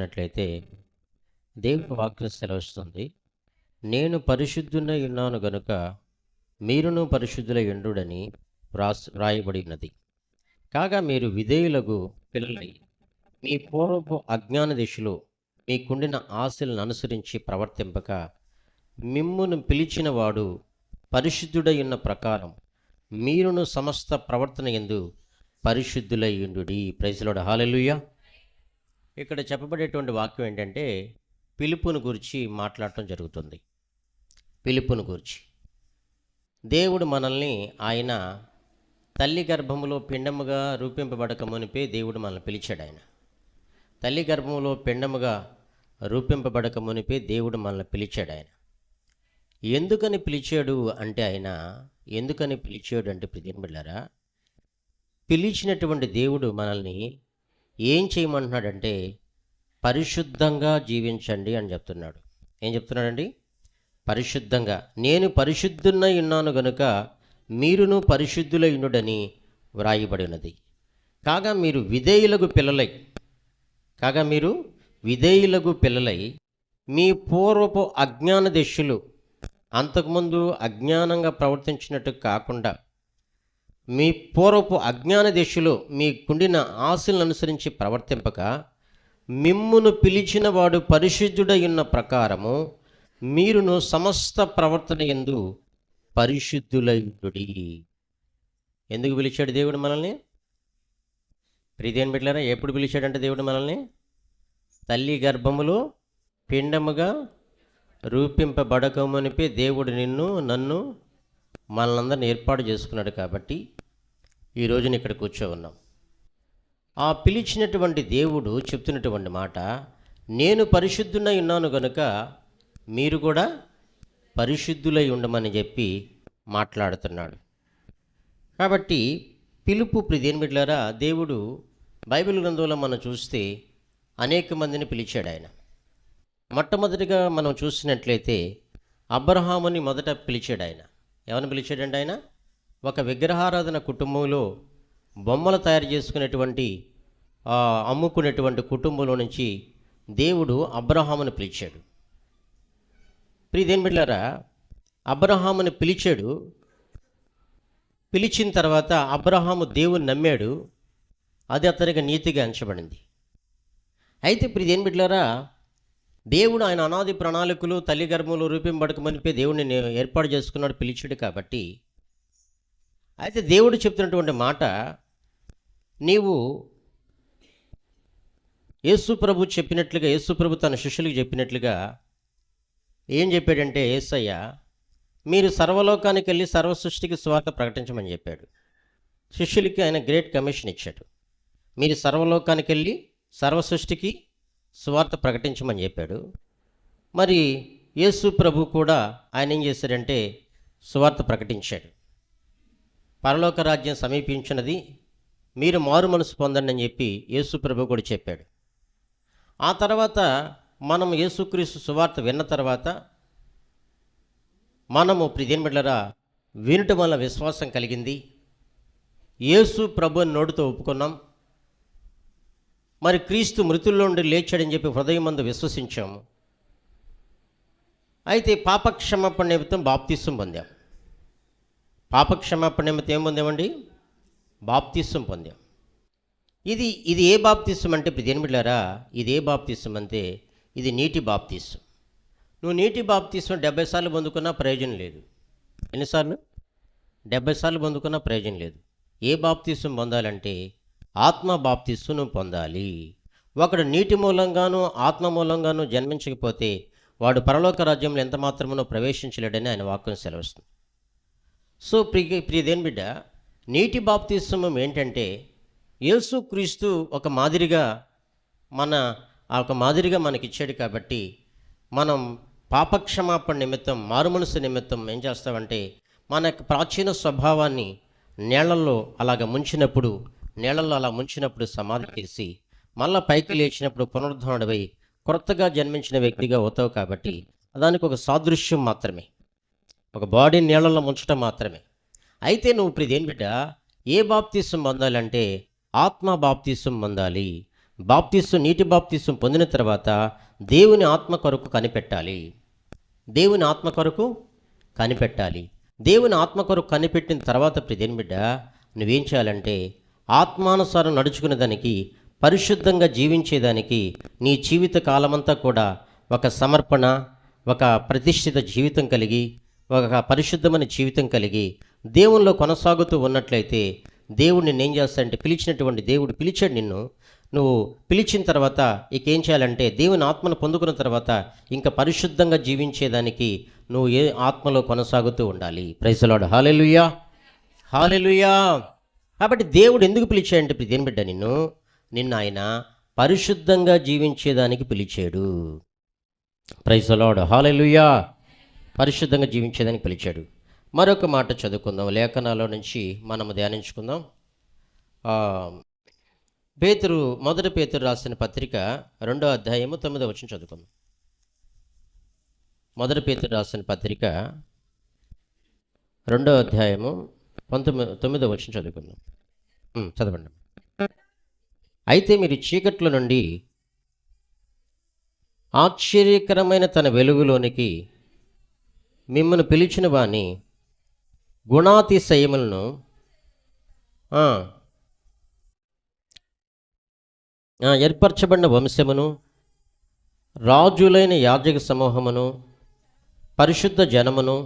చూసినట్లయితే దేవుని వాక్యం సెలవిస్తుంది, నేను పరిశుద్ధునై ఉన్నాను గనుక మీరును పరిశుద్ధులై ఉండుడని వ్రాయబడి ఉన్నది. కాగా మీరు విధేయులకు పిల్లలై మీ పూర్వపు అజ్ఞాన దిశలో మీకుండిన ఆశలను అనుసరించి ప్రవర్తింపక మిమ్మును పిలిచిన వాడు పరిశుద్ధుడై ఉన్న ప్రకారం మీరును సమస్త ప్రవర్తన యందు పరిశుద్ధులై ఉండుడి. Praise Lord. హల్లెలూయా. ఇక్కడ చెప్పబడేటువంటి వాక్యం ఏంటంటే పిలుపును గురించి మాట్లాడటం జరుగుతుంది. పిలుపును గురించి దేవుడు మనల్ని ఆయన తల్లి గర్భములో పిండముగా రూపింపబడక మునిపే దేవుడు మనల్ని పిలిచాడు. ఆయన తల్లి గర్భములో పిండముగా రూపింపబడక మునిపే దేవుడు మనల్ని పిలిచాడు. ఆయన ఎందుకని పిలిచాడు అంటే ప్రియమిత్రులారా, పిలిచినటువంటి దేవుడు మనల్ని ఏం చేయమంటున్నాడంటే పరిశుద్ధంగా జీవించండి అని చెప్తున్నాడు. ఏం చెప్తున్నాడండి? పరిశుద్ధంగా. నేను పరిశుద్ధునై ఉన్నాను గనుక మీరును పరిశుద్ధులై ఉండుడని వ్రాయబడి ఉన్నది. కాగా మీరు విధేయులకు పిల్లలై మీ పూర్వపు అజ్ఞాన దశలు, అంతకుముందు అజ్ఞానంగా ప్రవర్తించినట్టు కాకుండా మీ పూర్వపు అజ్ఞాన దశలో మీకుండిన ఆశలను అనుసరించి ప్రవర్తింపక మిమ్మును పిలిచిన వాడు పరిశుద్ధుడై ఉన్న ప్రకారము మీరును సమస్త ప్రవర్తన యందు పరిశుద్ధులై ఉండుడి. ఎందుకు పిలిచాడు దేవుడు మనల్ని? ప్రియదేవుని బిడ్డలారా, ఎప్పుడు పిలిచాడంటే దేవుడు మనల్ని తల్లి గర్భములో పిండముగా రూపింపబడకమునిపే దేవుడు నన్ను మనల్ని ఏర్పాటు చేసుకున్నాడు. కాబట్టి ఈ రోజున ఇక్కడ కూర్చో ఉన్నాం. ఆ పిలిచినటువంటి దేవుడు చెప్తున్నటువంటి మాట, నేను పరిశుద్ధునై ఉన్నాను గనుక మీరు కూడా పరిశుద్ధులై ఉండమని చెప్పి మాట్లాడుతున్నాడు. కాబట్టి పిలుపు ప్రియదేవుని బిడ్డలారా, దేవుడు బైబిల్ గ్రంథంలో మనం చూస్తే అనేక మందిని పిలిచాడు. ఆయన మొట్టమొదటిగా మనం చూసినట్లయితే అబ్రహాముని మొదట పిలిచాడు. ఆయన ఎవరిని పిలిచాడండి? ఆయన ఒక విగ్రహారాధన కుటుంబంలో బొమ్మలు తయారు చేసుకునేటువంటి అమ్ముకునేటువంటి కుటుంబంలో నుంచి దేవుడు అబ్రహాముని పిలిచాడు. ప్రియదేవుని బిడ్డలారా, అబ్రహాముని పిలిచాడు. పిలిచిన తర్వాత అబ్రహాము దేవుని నమ్మాడు. అది అతనికి నీతిగా ఎంచబడింది. అయితే ప్రియదేవుని బిడ్డలారా, దేవుడు ఆయన అనాది ప్రణాళికలు తల్లి గర్భంలో రూపింపబడకమనిపే దేవుడిని ఏర్పాటు చేసుకున్నాడు, పిలిచాడు. కాబట్టి అయితే దేవుడు చెప్తున్నటువంటి మాట, నీవు యేసు ప్రభు చెప్పినట్లుగా, యేసు ప్రభు తన శిష్యులకు చెప్పినట్లుగా ఏం చెప్పాడంటే, యేసయ్య మీరు సర్వలోకానికి వెళ్ళి సర్వ సృష్టికి సువార్త ప్రకటించమని చెప్పాడు. శిష్యులకి ఆయన గ్రేట్ కమిషన్ ఇచ్చాడు. మీరు సర్వలోకానికి వెళ్ళి సర్వ సృష్టికి సువార్త ప్రకటించమని చెప్పాడు. మరి యేసు ప్రభు కూడా ఆయన ఏం చేశాడంటే సువార్త ప్రకటించాడు. పరలోక రాజ్యం సమీపించినది, మీరు మారు మనసు పొందండి అని చెప్పి యేసు ప్రభు కూడా చెప్పాడు. ఆ తర్వాత మనం యేసుక్రీస్తు సువార్త విన్న తర్వాత మనము ప్రియదేవుని బిడ్డలారా వినుట వల్ల విశ్వాసం కలిగింది. యేసు ప్రభుని నోటితో ఒప్పుకున్నాం. మరి క్రీస్తు మృతుల్లో నుండి లేచాడని చెప్పి హృదయమందు విశ్వసించాము. అయితే పాపక్షమాపణ నిమిత్తం బాప్తిసం పొందాం. పాపక్షమాపణ నిమిత్తం ఏం పొందామండి? బాప్తిసం పొందాం. ఇది ఏ బాప్తిసం అంటే ప్రియదేవుని బిడ్డలారా, ఇది ఏ బాప్తిసం అంటే ఇది నీటి బాప్తిసం. నువ్వు నీటి బాప్తిసం 70 సార్లు పొందుకున్నా ప్రయోజనం లేదు. ఎన్నిసార్లు? 70 సార్లు పొందుకున్నా ప్రయోజనం లేదు. ఏ బాప్తిసం పొందాలంటే ఆత్మ బాప్తిసం నువ్వు పొందాలి. ఒకడు నీటి మూలంగాను ఆత్మ మూలంగాను జన్మించకపోతే వాడు పరలోక రాజ్యంలో ఎంత మాత్రమో ప్రవేశించలేడని ఆయన వాక్యం సెలవిస్తుంది. సో ప్రియదేవుని బిడ్డ, నీటి బాప్తిసం ఏంటంటే యేసుక్రీస్తు ఒక మాదిరిగా మనకిచ్చాడు. కాబట్టి మనం పాపక్షమాపణ నిమిత్తం, మారుమనసు నిమిత్తం ఏం చేస్తామంటే మన ప్రాచీన స్వభావాన్ని నీళ్ళల్లో అలా ముంచినప్పుడు సమాధి చేసి మళ్ళా పైకి లేచినప్పుడు పునరుద్ధరణమై కొత్తగా జన్మించిన వ్యక్తిగా అవుతావు. కాబట్టి దానికి ఒక సాదృశ్యం మాత్రమే, ఒక బాడీ నీళ్ళల్లో ముంచడం మాత్రమే. అయితే నువ్వు ప్రియదేవుని బిడ్డ ఏ బాప్తిసం పొందాలంటే ఆత్మ బాప్తిసం పొందాలి. నీటి బాప్తిస్వం పొందిన తర్వాత దేవుని ఆత్మ కొరకు కనిపెట్టాలి. దేవుని ఆత్మ కొరకు కనిపెట్టాలి. దేవుని ఆత్మ కొరకు కనిపెట్టిన తర్వాత ప్రియదేని బిడ్డ, నువ్వేం చేయాలంటే ఆత్మానుసారం నడుచుకునే దానికి, పరిశుద్ధంగా జీవించేదానికి నీ జీవిత కాలమంతా కూడా ఒక సమర్పణ, ఒక ప్రతిష్ఠిత జీవితం కలిగి, ఒక పరిశుద్ధమైన జీవితం కలిగి దేవునిలో కొనసాగుతూ ఉన్నట్లయితే దేవుడు నిన్ను ఏం చేస్తాడంటే, పిలిచినటువంటి దేవుడు పిలిచాడు నిన్ను. నువ్వు పిలిచిన తర్వాత ఇక ఏం చేయాలంటే దేవుని ఆత్మను పొందుకున్న తర్వాత ఇంకా పరిశుద్ధంగా జీవించేదానికి నువ్వు ఏ ఆత్మలో కొనసాగుతూ ఉండాలి. Praise the Lord. Hallelujah, hallelujah. కాబట్టి దేవుడు ఎందుకు పిలిచాడంటే ప్రియదేని బిడ్డ, నిన్ను ఆయన పరిశుద్ధంగా జీవించేదానికి పిలిచాడు. Praise the Lord. హల్లెలూయా. పరిశుద్ధంగా జీవించేదానికి పిలిచాడు. మరొక మాట చదువుకుందాం, లేఖనాల్లో నుంచి మనము ధ్యానించుకుందాం. మొదటి పేతురు రాసిన పత్రిక 2వ అధ్యాయము 9వ వచనం చదువుకుందాం. మొదటి పేతురు రాసిన పత్రిక 2వ అధ్యాయము 9వ వచనం చదువుకుందాం. చదవండి. అయితే మీరు చీకట్ల నుండి ఆశ్చర్యకరమైన తన వెలుగులోనికి మిమ్మల్ని పిలిచిన వాని గుణాతిశయములను ఏర్పరచబడిన వంశమును, రాజులైన యాజక సమూహమును, పరిశుద్ధ జనమును,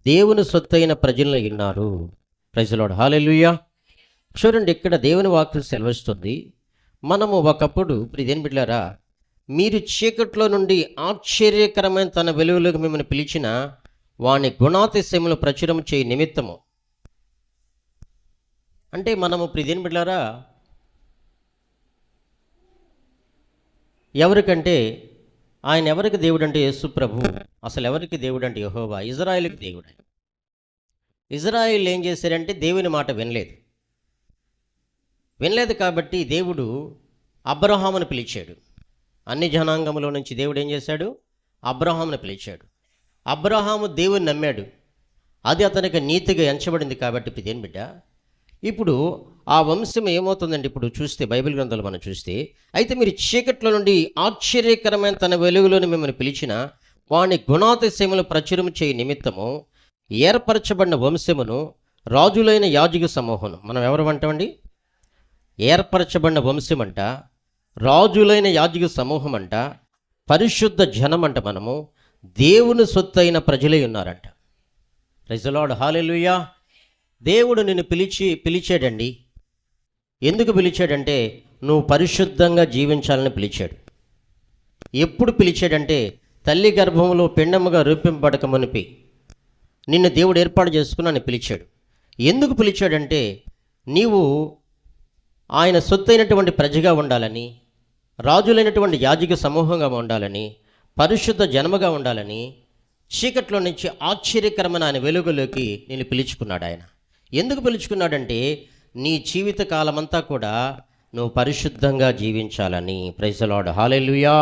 దేవుని సొత్తైన ప్రజలను ఉన్నారు. Praise the Lord. హల్లెలూయా. చూడండి, ఇక్కడ దేవుని వాక్యం సెలవిస్తుంది, మనము ఒకప్పుడు ప్రియదేని బిడ్డలారా, మీరు చీకట్లో నుండి ఆశ్చర్యకరమైన తన వెలుగులోకి మిమ్మల్ని పిలిచిన వాని గుణాతిశయములు ప్రచురం చేయ నిమిత్తము. అంటే మనము ప్రియదేని బిడ్డలారా ఎవరికంటే, ఆయన ఎవరికి దేవుడు అంటే యేసు ప్రభు. అసలు ఎవరికి దేవుడు అంటే యెహోవా, ఇజ్రాయేలుకి దేవుడు. ఇజ్రాయేల్ ఏం చేశారంటే దేవుని మాట వినలేదు కాబట్టి దేవుడు అబ్రహామును పిలిచాడు. అన్ని జనాంగంలో నుంచి దేవుడు ఏం చేశాడు? అబ్రహామును పిలిచాడు. అబ్రహాము దేవుని నమ్మాడు, అది అతనికి నీతిగా ఎంచబడింది. కాబట్టి ప్రియదేని బిడ్డ, ఇప్పుడు ఆ వంశం ఏమవుతుందండి? ఇప్పుడు చూస్తే బైబిల్ గ్రంథాలు మనం చూస్తే, అయితే మీరు చీకట్లో నుండి ఆశ్చర్యకరమైన తన వెలుగులోని మిమ్మల్ని పిలిచిన వాని గుణాతిశయములు ప్రచురం చేయ నిమిత్తము ఏర్పరచబడిన వంశమును, రాజులైన యాజక సమూహమును. మనం ఎవరు అంటామండి? ఏర్పరచబడిన వంశం అంట, రాజులైన యాజక సమూహం అంట, పరిశుద్ధ జనం అంట, మనము దేవుని సొత్తైన ప్రజలై ఉన్నారంట. Praise the Lord. హల్లెలూయా. దేవుడు నిన్ను పిలిచాడండి. ఎందుకు పిలిచాడంటే నువ్వు పరిశుద్ధంగా జీవించాలని పిలిచాడు. ఎప్పుడు పిలిచాడంటే తల్లి గర్భంలో పిండముగా రూపింపబడక మునిపి నిన్ను దేవుడు ఏర్పాటు చేసుకుని పిలిచాడు. ఎందుకు పిలిచాడంటే నీవు ఆయన సొత్తైనటువంటి ప్రజగా ఉండాలని, రాజులైనటువంటి యాజక సమూహంగా ఉండాలని, పరిశుద్ధ జనముగా ఉండాలని, చీకట్లో నుంచి ఆశ్చర్యకరమైన ఆయన వెలుగులోకి నేను పిలుచుకున్నాడు. ఆయన ఎందుకు పిలుచుకున్నాడంటే నీ జీవిత కాలమంతా కూడా నువ్వు పరిశుద్ధంగా జీవించాలని. Praise the Lord. Hallelujah,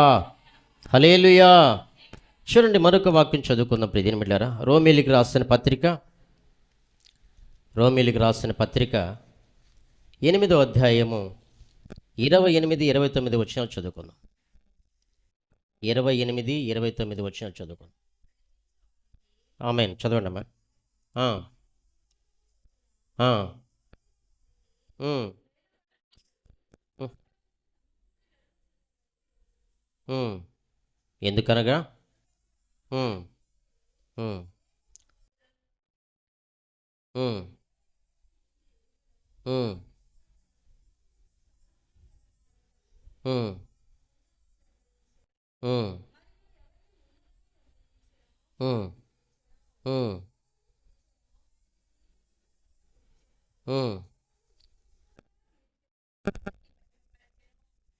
hallelujah. చూడండి, మరొక వాక్యం చదువుకుందాం ప్రియదేని బిడ్డలారా. రోమీయులకు రాసిన పత్రిక 8వ అధ్యాయము 28, 29 వచనాలు చదువుకుందాం. 28, 29 వచనాలు చదువుకుందాం. ఆమేన్. చదవండి అమ్మా. ఎందుకనగా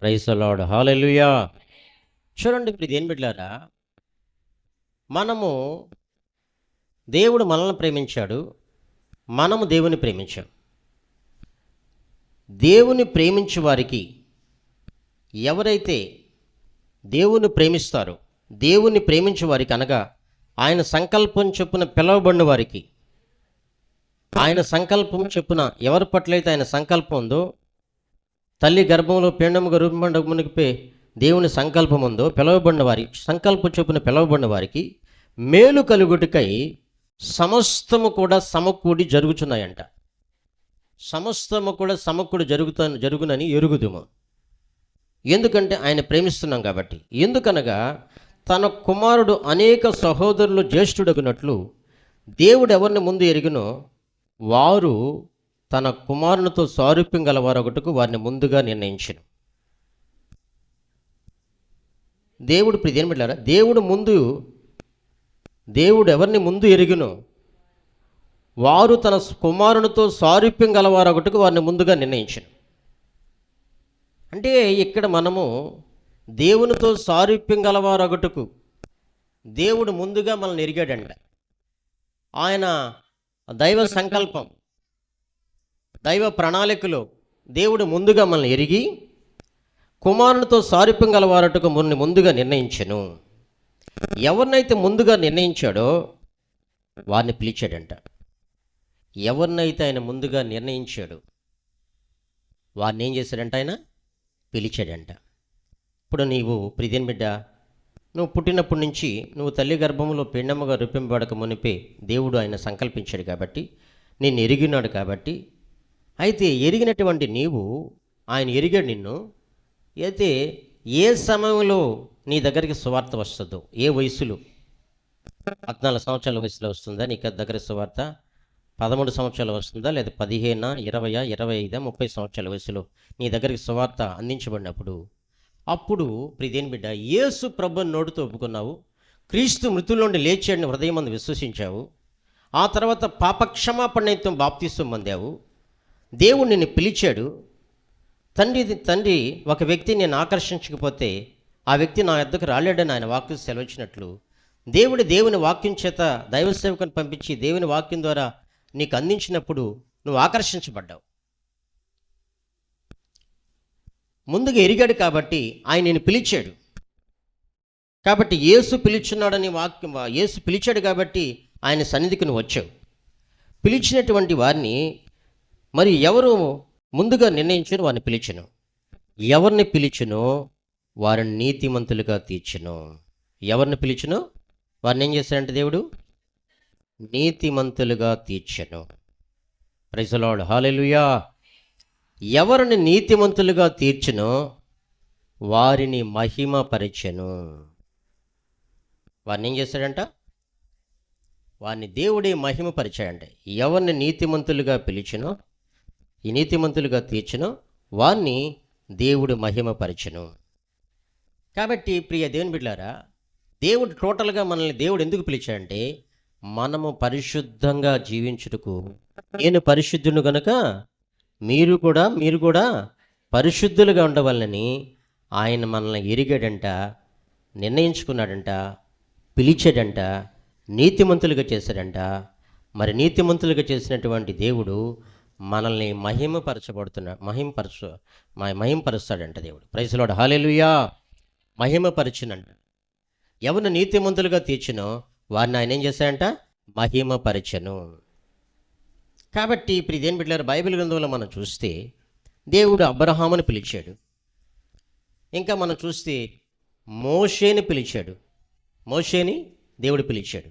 ప్రైజ్ ది లార్డ్. హల్లెలూయా. చూడండి, ఇప్పుడు దేని బిడ్డలారా, దేవుడు మనల్ని ప్రేమించాడు, మనము దేవుని ప్రేమించాం. దేవుని ప్రేమించే వారికి, ఎవరైతే దేవుని ప్రేమిస్తారో, దేవుని ప్రేమించే వారికి అనగా ఆయన సంకల్పం చొప్పున పిలవబడిన వారికి, ఆయన సంకల్పం చొప్పున ఎవరి పట్లయితే ఆయన సంకల్పం ఉందో, తల్లి గర్భంలో పిండముగా రూపొందక మునిపే దేవుని సంకల్పం ఉందో పిలవబడిన వారికి, సంకల్ప చొప్పున పిలవబడిన వారికి మేలు కలుగుటకై సమస్తము కూడా సమకూడి జరుగుచున్నాయంట. సమస్తము కూడా సమకూడి జరుగునని ఎరుగుదుము. ఎందుకంటే ఆయన ప్రేమిస్తున్నాం కాబట్టి. ఎందుకనగా తన కుమారుడు అనేక సహోదరులు జ్యేష్ఠుడగునట్లు దేవుడు ఎవరిని ముందు ఎరిగినో వారు తన కుమారునితో సారూప్యం గలవారొకటుకు వారిని ముందుగా నిర్ణయించెను. దేవుడు ప్రియమైన బిడ్డలారా, దేవుడు ఎవరిని ముందు ఎరిగినో వారు తన కుమారునితో సారూప్యం గలవారొకటుకు వారిని ముందుగా నిర్ణయించెను. అంటే ఇక్కడ మనము దేవునితో సారూప్యం గలవారొకటుకు దేవుడు ముందుగా మనల్ని ఎరిగాడంట. ఆయన దైవ సంకల్పం, దైవ ప్రణాళికలో దేవుడు ముందుగా మనల్ని ఎరిగి కుమారునితో సారూప్యం గలవారటకు మనల్ని ముందుగా నిర్ణయించెను. ఎవరినైతే ముందుగా నిర్ణయించాడో వారిని పిలిచాడంట. ఎవరినైతే ఆయన ముందుగా నిర్ణయించాడు వారిని ఏం చేశాడంట? ఆయన పిలిచాడంట. ఇప్పుడు నీవు ప్రియమైన బిడ్డ, నువ్వు పుట్టినప్పటి నుంచి నువ్వు తల్లి గర్భంలో పిండముగా రూపింపబడక మునిపే దేవుడు ఆయన సంకల్పించాడు కాబట్టి, నిన్ను ఎరిగినాడు కాబట్టి, అయితే ఎరిగినటువంటి నీవు ఆయన ఎరిగాడు నిన్ను. అయితే ఏ సమయంలో నీ దగ్గరికి సువార్త వస్తుందో, ఏ వయసులో, 14 సంవత్సరాల వయసులో వస్తుందా నీ దగ్గర సువార్త? 13 సంవత్సరాలు వస్తుందా? లేదా 15, 20, 25, 30 సంవత్సరాల వయసులో నీ దగ్గరికి సువార్త అందించబడినప్పుడు, అప్పుడు ప్రియమైన బిడ్డ, యేసు ప్రభువుని నోటితో ఒప్పుకున్నావు, క్రీస్తు మృతుల నుండి లేచాడని హృదయమందు విశ్వసించావు, ఆ తర్వాత పాపక్షమాపణతో బాప్తిస్వం పొందావు. దేవుడు నిన్ను పిలిచాడు. తండ్రి ఒక వ్యక్తిని నేను ఆకర్షించకపోతే ఆ వ్యక్తి నా యొద్దకు రాలేడని ఆయన వాక్యం సెలవిచ్చినట్లు, దేవుని వాక్యం చేత దైవ సేవకుని పంపించి దేవుని వాక్యం ద్వారా నీకు అందించినప్పుడు నువ్వు ఆకర్షించబడ్డావు. ముందుగా ఎరిగాడు కాబట్టి ఆయన నేను పిలిచాడు. కాబట్టి యేసు పిలుచున్నాడని వాక్యం, యేసు పిలిచాడు కాబట్టి ఆయన సన్నిధికి నువ్వు వచ్చావు. పిలిచినటువంటి వారిని మరి ఎవరు ముందుగా నిర్ణయించారు? వారిని పిలిచెను. ఎవరిని పిలిచెనో వారిని నీతిమంతులుగా తీర్చెను. ఎవరిని పిలిచెనో వారిని ఏం చేశాడంటే దేవుడు? నీతిమంతులుగా తీర్చెను. ప్రైజ్ ది లార్డ్, హల్లెలూయా. ఎవరిని నీతిమంతులుగా తీర్చెనో వారిని మహిమపరిచెను. వారిని ఏం చేశాడంట? వారిని దేవుడే మహిమపరిచాడంట. ఎవరిని నీతిమంతులుగా పిలిచెనో, ఈ నీతిమంతులుగా తీర్చెనో వారిని దేవుడు మహిమపరిచెను. కాబట్టి ప్రియ దేవుని బిడ్డలారా, దేవుడు టోటల్గా మనల్ని దేవుడు ఎందుకు పిలిచాడంటే మనము పరిశుద్ధంగా జీవించుటకు. నేను పరిశుద్ధును గనుక మీరు కూడా పరిశుద్ధులుగా ఉండవాలని ఆయన మనల్ని ఎరిగాడంట, నిర్ణయించుకున్నాడంట, పిలిచాడంట, నీతిమంతులుగా చేశాడంట. మరి నీతిమంతులుగా చేసినటువంటి దేవుడు మనల్ని మహిమపరుస్తాడంట దేవుడు. ప్రైజ్ ది లార్డ్, హల్లెలూయా. మహిమపరచునంట. ఎవరిని నీతిమంతులుగా తీర్చినో వారిని ఆయన ఏం చేశాడంట? మహిమపరచను. కాబట్టి ఇప్పుడు ఇదేం బిడ్డలారా, బైబిల్ గ్రంథంలో మనం చూస్తే దేవుడు అబ్రహాముని పిలిచాడు. ఇంకా మనం చూస్తే మోషేని పిలిచాడు. మోషేని దేవుడు పిలిచాడు.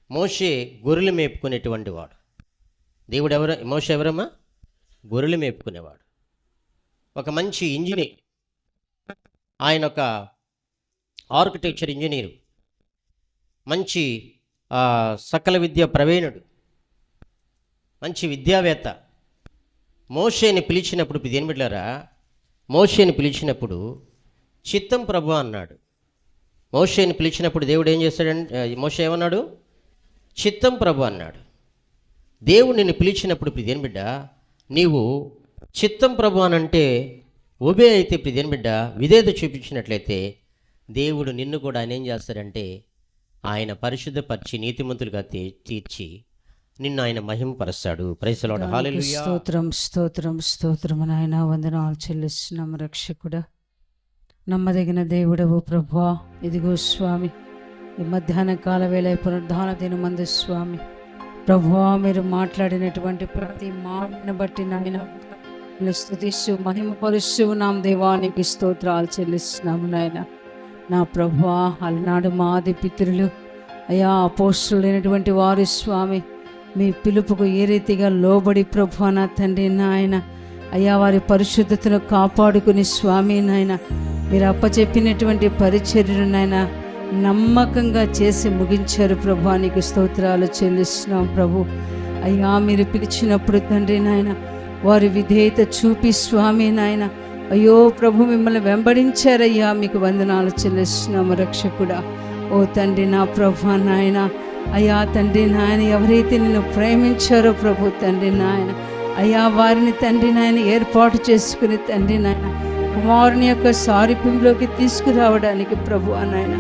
మోషే గొర్రెలు మేపుకునేటువంటి వాడు. దేవుడు మోషే ఎవరమ్మా? గొర్రెలు మేపుకునేవాడు. ఒక మంచి ఇంజనీర్, ఆయన ఒక ఆర్కిటెక్చర్ ఇంజనీరు, మంచి సకల విద్య ప్రవీణుడు, మంచి విద్యావేత్త. మోషేని పిలిచినప్పుడు దేని బిడ్డలారా, మోషేని పిలిచినప్పుడు చిత్తం ప్రభు అన్నాడు. మోషేని పిలిచినప్పుడు దేవుడు ఏం చేశాడంటే, మోషే ఏమన్నాడు? చిత్తం ప్రభు అన్నాడు. దేవుడు నిన్ను పిలిచినప్పుడు ప్రియదేని బిడ్డ, నీవు చిత్తం ప్రభు అనంటే ఒబే అయితే ప్రియదేని బిడ్డ, విధేయత చూపించినట్లయితే దేవుడు నిన్ను కూడా ఆయన ఏం చేస్తాడంటే ఆయన పరిశుద్ధపరిచి నీతిమంతులుగా తీర్చి నిన్ను ఆయన మహిమపరుస్తాడు. ప్రైజ్ ది లార్డ్, హల్లెలూయా. స్తోత్రం స్తోత్రం స్తోత్రం నాయనా, వందనాలు చెల్లిస్తున్నాం రక్షకుడా, నమ్మదగిన దేవుడవు ప్రభువా. ఇదిగో స్వామి, ఈ మధ్యాహ్న కాల వేళ పునరుద్ధాన దినమందు స్వామి ప్రభువా, మీరు మాట్లాడినటువంటి ప్రతి మాటను బట్టి నాయన స్తుతిస్తూ మహిమపరుస్తూ ఉన్నాం దేవానికి స్తోత్రాలు చెల్లిస్తున్నాము నాయన. నా ప్రభువా, అలనాడు మా ఆది పితరులు అయా అపోస్తులైనటువంటి వారు స్వామి మీ పిలుపుకు ఏ రీతిగా లోబడి ప్రభువా నా తండ్రి నాయన అయ్యా వారి పరిశుద్ధతను కాపాడుకుని స్వామి నాయన మీరు అప్పచెప్పినటువంటి పరిచర్యను నాయన నమ్మకంగా చేసి ముగించారు ప్రభువా, నీకు స్తోత్రాలు చెల్లిస్తున్నాం ప్రభు. అయ్యా మీరు పిలిచినప్పుడు తండ్రి నాయన వారి విధేయత చూపి స్వామి నాయన అయ్యో ప్రభు మిమ్మల్ని వెంబడించారయ్యా, మీకు వందనాలు చెల్లిస్తున్నాము రక్షకుడా. ఓ తండ్రి నా ప్రభు నాయన అయ్యా తండ్రి నాయన ఎవరైతే నిన్ను ప్రేమించారో ప్రభు తండ్రి నాయన అయ్యా వారిని తండ్రి నాయన ఏర్పాటు చేసుకుని తండ్రి నాయన కుమారుని యొక్క సారూప్యంలోకి తీసుకురావడానికి ప్రభు నాయన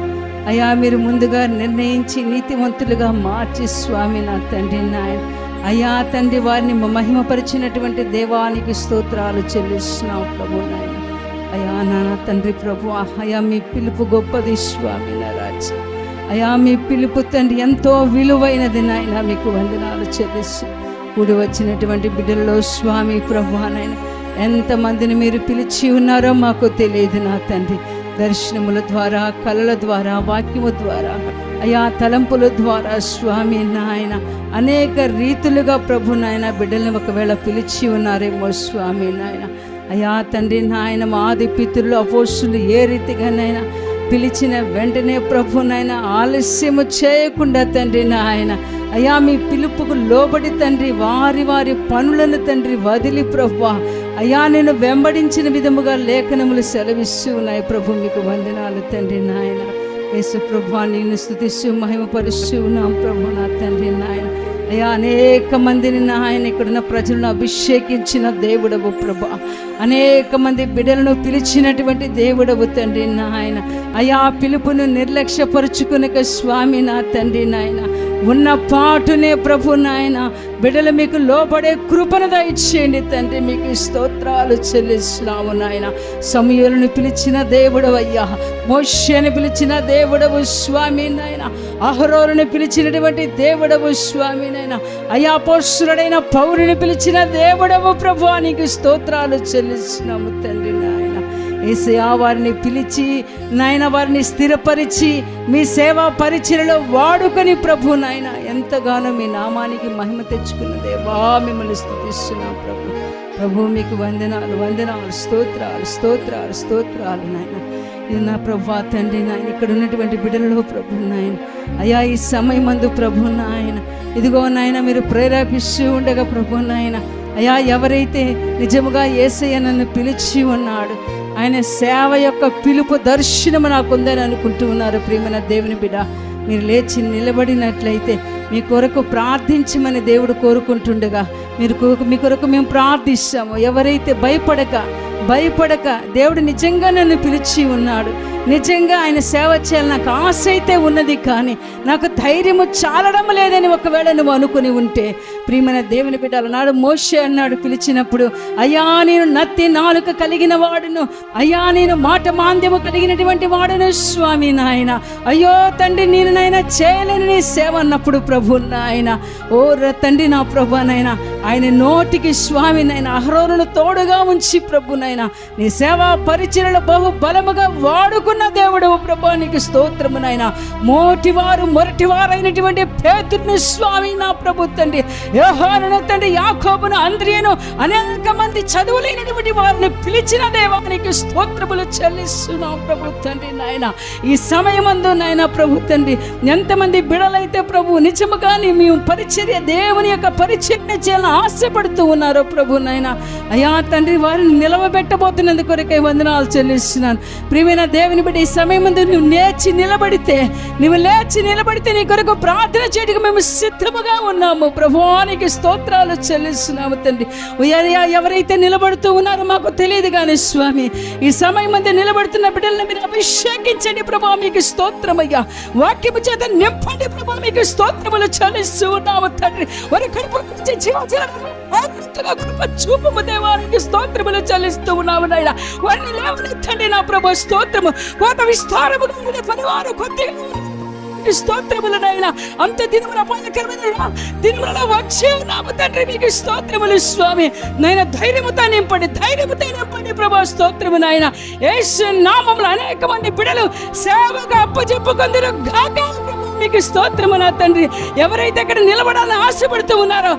అయ్యా మీరు ముందుగా నిర్ణయించి నీతివంతులుగా మార్చి స్వామి నా తండ్రి నాయన అయ్యా తండ్రి వారిని మహిమపరిచినటువంటి దేవానికి స్తోత్రాలు చెల్లిస్తున్నావు ప్రభు నాయన. అయ్యా నాన్న తండ్రి ప్రభు అయ్యా మీ పిలుపు గొప్పది స్వామి నా రాజ్యం అయ్యా మీ పిలుపు తండ్రి ఎంతో విలువైనది నాయన, మీకు వందనాలు చెల్లిస్తూ కూడి వచ్చినటువంటి బిడ్డల్లో స్వామి ప్రభు నాయన ఎంతమందిని మీరు పిలిచి ఉన్నారో మాకు తెలియదు నా తండ్రి. దర్శనముల ద్వారా, కళల ద్వారా, వాక్యము ద్వారా అయా తలంపుల ద్వారా స్వామి నాయన అనేక రీతులుగా ప్రభు నాయన బిడ్డల్ని ఒకవేళ పిలిచి ఉన్నారేమో స్వామి నాయన అయా తండ్రి నాయన మా ఆది పితరులు అపోస్తులు ఏ రీతిగానైనా పిలిచిన వెంటనే ప్రభు నాయన ఆలస్యము చేయకుండా తండ్రి నాయన అయా మీ పిలుపుకు లోబడి తండ్రి వారి వారి పనులను తండ్రి వదిలి ప్రభు అయా నేను వెంబడించిన విధముగా లేఖనములు సెలవిస్తూ ఉన్నాయి ప్రభు, మీకు వందనాలు తండ్రి నాయన. యేసు ప్రభు నేను స్తుతిస్తూ మహిమపరుస్తూ ఉన్నాం ప్రభు నా తండ్రి నాయన అయ్యా అనేక మందిని నాయన ఇక్కడున్న ప్రజలను అభిషేకించిన దేవుడవు ప్రభు, అనేక మంది బిడ్డలను పిలిచినటువంటి దేవుడవు తండ్రి నాయన అయ్యా పిలుపును నిర్లక్ష్యపరుచుకునక స్వామి నా తండ్రి నాయన ఉన్న పాటునే ప్రభు నాయన బిడ్డలు మీకు లోబడే కృపను దయచేయండి తండ్రి, మీకు స్తోత్రాలు చెల్లిస్తున్నాము నాయన. సమూయేలును పిలిచిన దేవుడవు అయ్యా, మోషేను పిలిచిన దేవుడవు స్వామి నాయన, అహరోనును పిలిచినటువంటి దేవుడవు స్వామి నాయన అయ్యా అపోస్తలుడైన పౌలుని పిలిచిన దేవుడవు ప్రభు, నీకు స్తోత్రాలు చెల్లిస్తున్నాము తండ్రి నాయన. యేసయ్యా వారిని పిలిచి నాయన వారిని స్థిరపరిచి మీ సేవా పరిచర్యలో వాడుకొని ప్రభు నాయన ఎంతగానో మీ నామానికి మహిమ తెచ్చుకున్న దేవా మిమ్మల్ని స్తుతిస్తున్నాం ప్రభు. ప్రభు మీకు వందనాలు వందనాలు, స్తోత్రాలు స్తోత్రాలు స్తోత్రాలు నాయన. ఇది నా ప్రభు తండ్రి నాయన ఇక్కడ ఉన్నటువంటి బిడ్డలలో ప్రభు నాయన అయ్యా ఈ సమయమందు ప్రభు నాయన ఇదిగో నాయన మీరు ప్రేరేపిస్తూ ఉండగా ప్రభు నాయన అయ్యా ఎవరైతే నిజముగా యేసయ్య నన్ను పిలిచి ఉన్నాడు, ఆయన సేవ యొక్క పిలుపు దర్శనము నాకుందని అనుకుంటూ ఉన్నారు ప్రియమైన దేవుని బిడ్డ, మీరు లేచి నిలబడినట్లయితే మీ కొరకు ప్రార్థించమని దేవుడు కోరుకుంటుండగా మీ కొరకు మేము ప్రార్థిస్తాము. ఎవరైతే భయపడక దేవుడు నిజంగా నన్ను పిలిచి ఉన్నాడు, నిజంగా ఆయన సేవ చేయాలి నాకు ఆశ అయితే ఉన్నది కానీ నాకు ధైర్యము చాలడం లేదని ఒకవేళ నువ్వు అనుకుని ఉంటే ప్రియమైన దేవుని బిడ్డలు నాడు మోషే అన్నాడు పిలిచినప్పుడు అయ్యా నేను నత్తి నాలుక కలిగిన వాడును, అయ్యా నేను మాట మాంద్యము కలిగినటువంటి వాడును స్వామి నాయన అయ్యో తండ్రి నేను నాయన చేయలేని నీ సేవ అన్నప్పుడు ప్రభు నాయన ఓ తండ్రి నా ప్రభు నాయన ఆయన నోటికి స్వామి నాయన అహరోనును తోడుగా ఉంచి ప్రభు నాయన నీ సేవా పరిచర్యలో బహు బలముగా వాడుకున్న దేవుడు ప్రభు, నీకు స్తోత్రము నాయన. మొరటివారైనటువంటి పేతురుని స్వామి నా ప్రభు తండ్రి, యోహానును తండ్రి, యాకోబును, అంద్రియను అనేక మంది చదువులైనటువంటి వారిని పిలిచిన దేవానికి స్తోత్రములు చెల్లిస్తున్నాం ప్రభు తండ్రి నాయన. ఈ సమయమందు నాయన ప్రభు తండ్రి ఎంతమంది బిడలైతే ప్రభు నిజముగాని మేము పరిచర్య దేవుని యొక్క పరిచర్య చేయాలని ఆశపడుతూ ఉన్నారో ప్రభు నాయన అయ్యా తండ్రి వారిని నిలవబెట్టబోతున్నందుకు కొరకై వందనాలు చెల్లిస్తున్నాను. ప్రియమైన దేవుని బట్టి ఈ సమయం ముందు నువ్వు లేచి నిలబడితే నీ కొరకు ప్రార్థన చేయడానికి మేము సిద్ధముగా ఉన్నాము ప్రభువానికి స్తోత్రాలు చెల్లిస్తున్నాము తండ్రి. ఎవరైతే నిలబడుతూ ఉన్నారో మాకు తెలియదు కానీ స్వామి ఈ సమయం ముందు నిలబడుతున్న బిడ్డలను మీరు అభిషేకించండి ప్రభు, మీకు స్తోత్రమయ్యా. వాక్యము చేత నింపండి ప్రభు, మీకు స్తోత్రములు చెల్లిస్తూ ఉన్నాము తండ్రి. వారి కడుపు కృప చూపము దేవానికి స్తోత్రములు చెల్లిస్తూ ఉన్నాము నాయన. వారిని లేవనెత్తండి నా ప్రభు స్తోత్రము. కోత విస్తారము పరివారు కొద్ది మీకు స్తోత్రములు నాయన. అంత దినముల అపాయకరమైన దినములలో వచ్చి ఉన్నాము తండ్రి, మీకు స్తోత్రములు స్వామి. నాయన ధైర్యముతో నింపండి, ధైర్యముతో నింపండి ప్రభా. స్తోత్రము నాయన. యేసు నామములో అనేక మంది బిడ్డలు సేవగా అప్పచెప్పుకొందురు గాక. మీకు స్తోత్రము నా తండ్రి. ఎవరైతే అక్కడ నిలబడాలని ఆశపడుతూ ఉన్నారో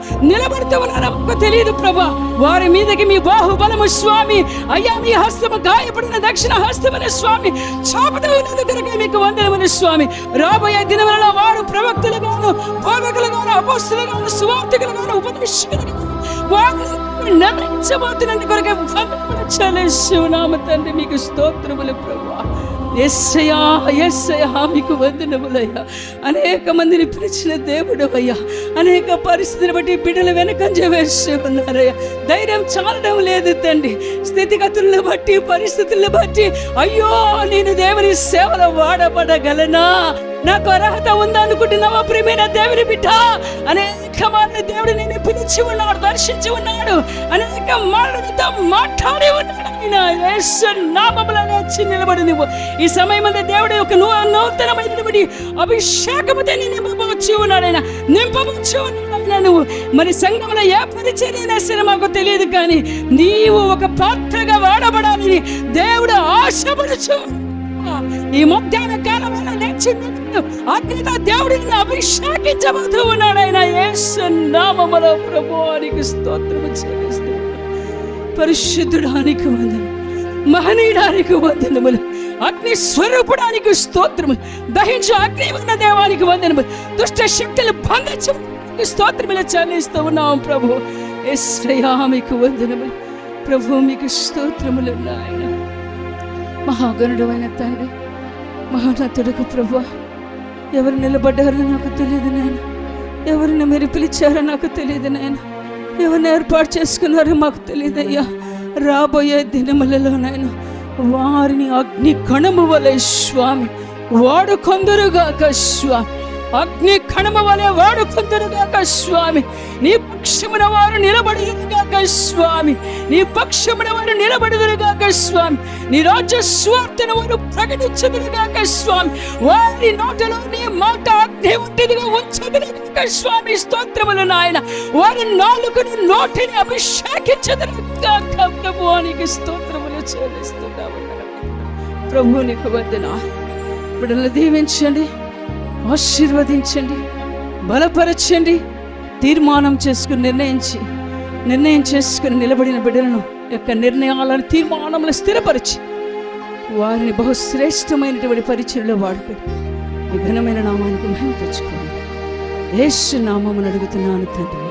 మాకు తెలియదు ప్రభా, వారి మీదకి మీ బాహుబలము స్వామి అయ్యా, మీ హస్తము గాయపడిన దక్షిణ హస్తమైన స్వామి చాపుతూ ఉన్నది కనుక మీకు వందనములు స్వామి. రాబోయే దినములలో వారు ప్రవక్తలుగాను, బోధకులుగాను, అపోస్తలుగాను, సువార్తికులుగాను, ఉపదేశకులుగాను వారు నిర్ణయించబోతున్నందు కొరకే వందనములు చెల్లిస్తున్నాము తండ్రి. మీకు స్తోత్రములు ప్రభా. యేసయ్యా, యేసయ్యా మీకు వందనములయ్యా. అనేక మందిని పిలిచిన దేవుడు అయ్యా, అనేక పరిస్థితిని బట్టి బిడ్డలు వెనకంజ వేసి ఉన్నారయ్యా. ధైర్యం చాలడం లేదు తండ్రి. స్థితిగతులను బట్టి, పరిస్థితులను బట్టి అయ్యో నేను దేవుని సేవలో వాడబడగలనా, నాకు అర్హత ఉందనుకుంటున్నావా ప్రియమైన దేవుని బిడ్డ? అనేక మార్లు దేవుడు నేను పిలిచి ఉన్నాడు, దర్శించి ఉన్నాడు, అనేక మార్లతో మాట్లాడి ఉన్నాడు. యేసు నామములో వచ్చి నిలబడి నువ్వు ఈ సమయం అంతా దేవుడు ఒక నూతనమైనటువంటి అభిషేకముతో నింపవచ్చు ఉన్నాడు ఆయన, నింపవచ్చు ఉన్నాడు. నువ్వు మరి సంఘంలో ఏ పరిచర్య సరే మాకు తెలియదు, కానీ నీవు ఒక పాత్రగా వాడబడాలని దేవుడు ఆశపడుచు ఈ మధ్యాహ్న కాలమైన లేచినప్పుడు అగ్నితో దేవుడిని అభిషేకించబోతూ ఉన్నాడు ఆయన. యేసు నామములో ప్రభువానికి స్తోత్రము చెల్లిస్తున్నాను. పరిశుద్ధుడానికి వందనములు, మహనీయుడానికి వందనములు, అగ్ని స్వరూపుడానికి స్తోత్రములు, దహించు అగ్ని ఉన్న దేవానికి వందనములు, దుష్ట శక్తులు బంధించు స్తోత్రములు చెల్లిస్తూ ఉన్నాం ప్రభు. యేసయ్యా మీకు వందనములు ప్రభు, మీకు స్తోత్రములు నాయన. మహాగణుడు అయిన తండ్రి, మహానతుడుకు ప్రభు, ఎవరు నిలబడ్డారో నాకు తెలియదు నాయన, ఎవరిని మీరు పిలిచారో నాకు తెలియదు నాయన, ఎవరిని ఏర్పాటు చేసుకున్నారో మాకు తెలియదయ్యా. రాబోయే దినములలో నాయన వారిని అగ్ని కణము వలె స్వామి వాడుకొందురుగాక స్వామి, అగ్ని కణము వలె వాడుకొందురుగాక స్వామి. నీ పక్షమున వారు నిలబడుదురుగాక స్వామి, నీ పక్షమున వారు నిలబడుదురుగాక స్వామి. నీ రాజ్య స్వార్థను వారు ప్రకటించుదురుగాక స్వామి. వారి నోటిలో నీ మాట అగ్ని వంటిదిగా ఉంచుదురుగాక స్వామి. స్తోత్రములు నాయన. వారి నాలుకను నోటిని అభిషేకించుదురుగాక ప్రభువానికి స్తోత్రములు చెల్లిస్తున్నాము ప్రభు. నీకు వందనాలు. బిడ్డలను దీవించండి, ఆశీర్వదించండి, బలపరచండి. తీర్మానం చేసుకుని నిర్ణయం చేసుకుని నిలబడిన బిడ్డలను యొక్క నిర్ణయాలను, తీర్మానములను స్థిరపరిచి వారిని బహుశ్రేష్టమైనటువంటి పరిచయలో వాడుకొని ఈ ఘనమైన నామానికి మహిమ తెచ్చుకోండి. యేసు నామమును అడుగుతున్నాను తండ్రి.